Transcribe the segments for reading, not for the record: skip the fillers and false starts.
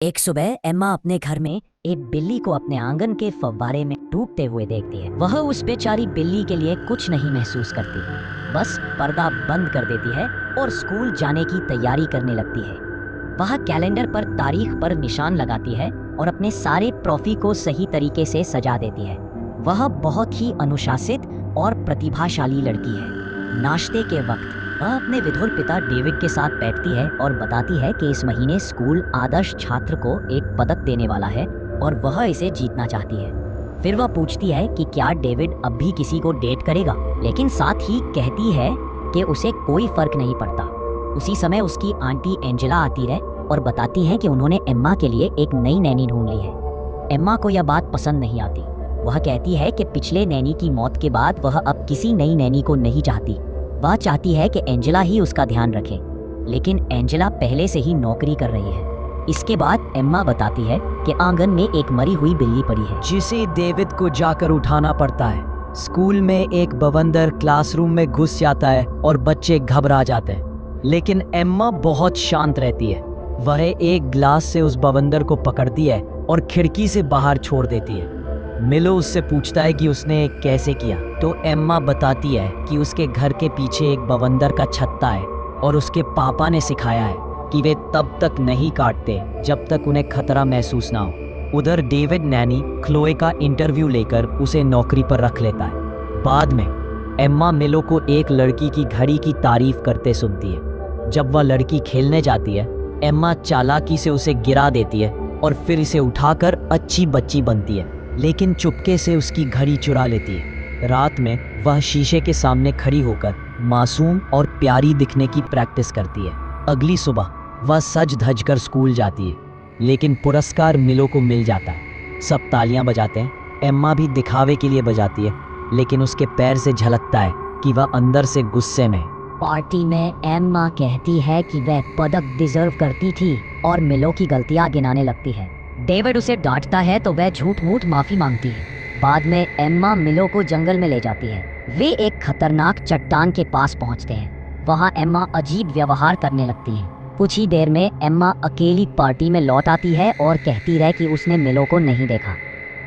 एक सुबह एम्मा अपने घर में एक बिल्ली को अपने आंगन के फव्वारे में डूबते हुए देखती है। वह उस बेचारी बिल्ली के लिए कुछ नहीं महसूस करती, बस पर्दा बंद कर देती है और स्कूल जाने की तैयारी करने लगती है। वह कैलेंडर पर तारीख पर निशान लगाती है और अपने सारे ट्रॉफी को सही तरीके से सजा देती है। वह बहुत ही अनुशासित और प्रतिभाशाली लड़की है। नाश्ते के वक्त वह अपने विधुर पिता डेविड के साथ बैठती है और बताती है कि इस महीने स्कूल आदर्श छात्र को एक पदक देने वाला है और वह इसे जीतना चाहती है। फिर वह पूछती है कि क्या डेविड अब भी किसी को डेट करेगा, लेकिन साथ ही कहती है कि उसे कोई फर्क नहीं पड़ता। उसी समय उसकी आंटी एंजेला आती है और बताती है कि उन्होंने एम्मा के लिए एक नई नैनी ढूंढ ली है। एम्मा को यह बात पसंद नहीं आती। वह कहती है कि पिछले नैनी की मौत के बाद वह अब किसी नई नैनी को नहीं चाहती। वह चाहती है कि एंजेला ही उसका ध्यान रखे, लेकिन एंजेला पहले से ही नौकरी कर रही है। इसके बाद एम्मा बताती है कि आंगन में एक मरी हुई बिल्ली पड़ी है, जिसे डेविड को जाकर उठाना पड़ता है। स्कूल में एक बवंडर क्लासरूम में घुस जाता है और बच्चे घबरा जाते हैं, लेकिन एम्मा बहुत शांत रहती है। वह एक ग्लास से उस बवंडर को पकड़ती है और खिड़की से बाहर छोड़ देती है। मिलो उससे पूछता है कि उसने कैसे किया, तो एम्मा बताती है कि उसके घर के पीछे एक बवंडर का छत्ता है और उसके पापा ने सिखाया है कि वे तब तक नहीं काटते जब तक उन्हें खतरा महसूस ना हो। उधर डेविड नैनी क्लोए का इंटरव्यू लेकर उसे नौकरी पर रख लेता है। बाद में एम्मा मिलो को एक लड़की की घड़ी की तारीफ करते सुनती है। जब वह लड़की खेलने जाती है, एम्मा चालाकी से उसे गिरा देती है और फिर इसे उठाकर अच्छी बच्ची बनती है, लेकिन चुपके से उसकी घड़ी चुरा लेती है। रात में वह शीशे के सामने खड़ी होकर मासूम और प्यारी दिखने की प्रैक्टिस करती है। अगली सुबह वह सज धज कर स्कूल जाती है, लेकिन पुरस्कार मिलो को मिल जाता है। सब तालियां बजाते हैं। एम्मा भी दिखावे के लिए बजाती है, लेकिन उसके पैर से झलकता है कि वह अंदर से गुस्से में है। पार्टी में एम्मा कहती है कि वह पदक डिजर्व करती थी और मिलो की गलतियां गिनाने लगती है। डेविड उसे डांटता है तो वह झूठ मूठ माफी मांगती है। बाद में एम्मा मिलो को जंगल में ले जाती है। वे एक खतरनाक चट्टान के पास पहुंचते हैं। वहां एम्मा अजीब व्यवहार करने लगती है। कुछ ही देर में एम्मा अकेली पार्टी में लौट आती है और कहती है कि उसने मिलो को नहीं देखा।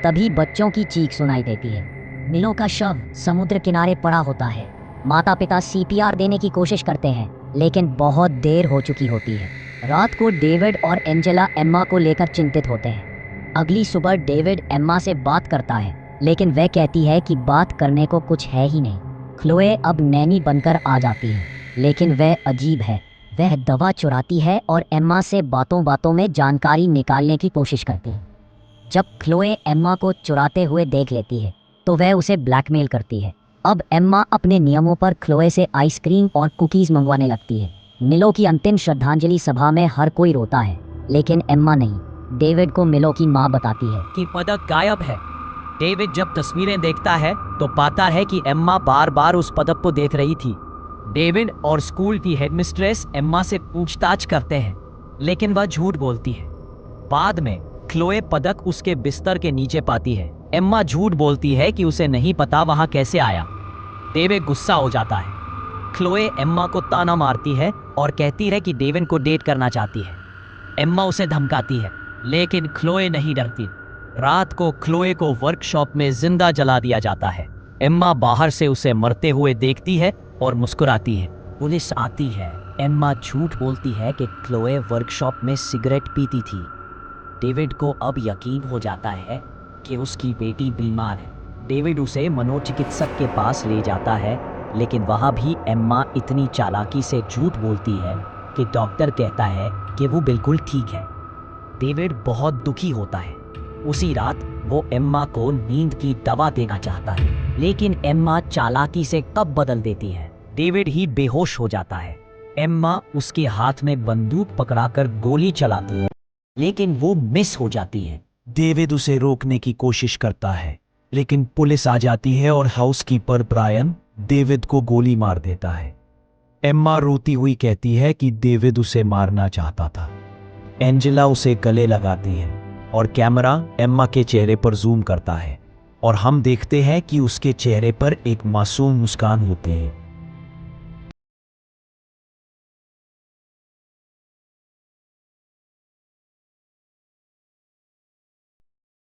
तभी बच्चों की चीख सुनाई देती है। मिलो का शव समुद्र किनारे पड़ा होता है। माता पिता सीपीआर देने की कोशिश करते हैं, लेकिन बहुत देर हो चुकी होती है। रात को डेविड और एंजेला एम्मा को लेकर चिंतित होते हैं। अगली सुबह डेविड एम्मा से बात करता है, लेकिन वह कहती है कि बात करने को कुछ है ही नहीं। क्लोए अब नैनी बनकर आ जाती है, लेकिन वह अजीब है। वह दवा चुराती है और एम्मा से बातों बातों में जानकारी निकालने की कोशिश करती है। जब क्लोए एम्मा को चुराते हुए देख लेती है, तो वह उसे ब्लैकमेल करती है। अब एम्मा अपने नियमों पर क्लोए से आइसक्रीम और कुकीज मंगवाने लगती है। मिलो की अंतिम श्रद्धांजलि सभा में हर कोई रोता है, लेकिन एम्मा नहीं। डेविड को मिलो की माँ बताती है कि पदक गायब है। डेविड जब तस्वीरें देखता है तो पाता है कि एम्मा बार बार उस पदक को देख रही थी। डेविड और स्कूल की हेडमिस्ट्रेस एम्मा से पूछताछ करते हैं, लेकिन वह झूठ बोलती है। बाद में क्लोए पदक उसके बिस्तर के नीचे पाती है। एम्मा झूठ बोलती है कि उसे नहीं पता वहां कैसे आया। डेविड गुस्सा हो जाता है। क्लोए एम्मा को ताना मारती है और कहती है कि डेविड को डेट करना चाहती है। एम्मा उसे धमकाती है, लेकिन क्लोए नहीं डरती। रात को क्लोए को वर्कशॉप में जिंदा जला दिया जाता है। एम्मा बाहर से उसे मरते हुए देखती है और मुस्कुराती है। पुलिस आती है। एम्मा झूठ बोलती है कि क्लोए वर्कशॉप में सिगरेट पीती थी। डेविड को अब यकीन हो जाता है कि उसकी बेटी बीमार है। डेविड उसे मनोचिकित्सक के पास ले जाता है, लेकिन वहां भी एम्मा इतनी चालाकी से झूठ बोलती है कि डॉक्टर कहता है कि वो बिल्कुल ठीक है। डेविड बहुत दुखी होता है। उसी रात वो एम्मा को नींद की दवा देना चाहता है, लेकिन एम्मा चालाकी से कब बदल देती है। डेविड ही बेहोश हो जाता है। एम्मा उसके हाथ में बंदूक पकड़ाकर गोली चलाती है, लेकिन वो मिस हो जाती है। डेविड उसे रोकने की कोशिश करता है, लेकिन पुलिस आ जाती है और हाउसकीपर ब्रायन डेविड को गोली मार देता है। एम्मा रोती हुई कहती है कि डेविड उसे मारना चाहता था। एंजेला उसे गले लगाती है और कैमरा एम्मा के चेहरे पर जूम करता है और हम देखते हैं कि उसके चेहरे पर एक मासूम मुस्कान होती है।